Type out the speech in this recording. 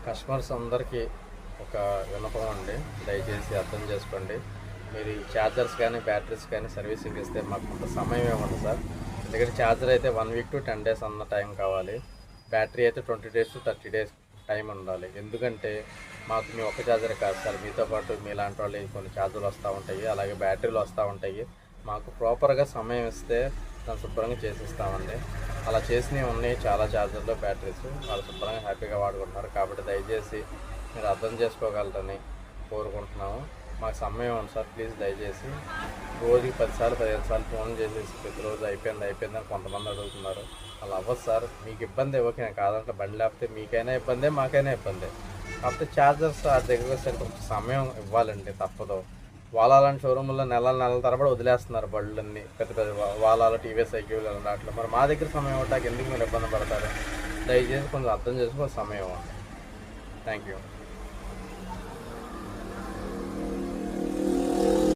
Customers అందరికీ ఒక విన్నపం అండి, దయచేసి అర్థం చేసుకోండి. మీరు ఈ ఛార్జర్స్ కానీ బ్యాటరీస్ కానీ సర్వీసింగ్ ఇస్తే మాకు కొంత సమయం ఇవ్వండి సార్. ఎందుకంటే ఛార్జర్ అయితే 1 వీక్ టు 10 డేస్ అన్న టైం కావాలి, బ్యాటరీ అయితే 20 డేస్ టు 30 డేస్ టైం ఉండాలి. ఎందుకంటే మాకు మీ ఒక్క ఛార్జర్ కాదు సార్, మీతో పాటు మీలాంటి వాళ్ళు కొన్ని ఛార్జర్లు వస్తూ ఉంటాయి, అలాగే బ్యాటరీలు వస్తూ ఉంటాయి. మాకు ప్రాపర్గా సమయం ఇస్తే దాన్ని శుభ్రంగా చేసిస్తామండి. అలా చేసినవి ఉన్నాయి చాలా ఛార్జర్లు బ్యాటరీస్, వాళ్ళు శుభ్రంగా హ్యాపీగా వాడుకుంటున్నారు. కాబట్టి దయచేసి మీరు అర్థం చేసుకోగలరని కోరుకుంటున్నాము. మాకు సమయం ఉంది సార్, ప్లీజ్ దయచేసి. రోజుకి 10 సార్లు 15 సార్లు ఫోన్ చేసేసి ప్రతిరోజు అయిపోయిందని కొంతమంది అడుగుతున్నారు. అలా అవ్వదు సార్. మీకు ఇబ్బంది ఓకే కాదంటే, బండి లేకపోతే మీకైనా ఇబ్బందే మాకైనా ఇబ్బందే. కాకపోతే ఛార్జర్స్ ఆ దగ్గర వచ్చేసరికి కొంచెం సమయం ఇవ్వాలండి, తప్పదు. వాలాలని షోరూంలో నెలల తరబడి వదిలేస్తున్నారు బళ్ళన్నీ, పెద్ద వాలాలు టీవీఎస్ సైకిల్ అట్లా. మరి మా దగ్గర సమయం ఇవ్వటానికి ఎందుకు మీరు ఇబ్బంది పడతారు? దయచేసి కొంచెం అర్థం చేసుకుని సమయం ఇవ్వండి. Thank you.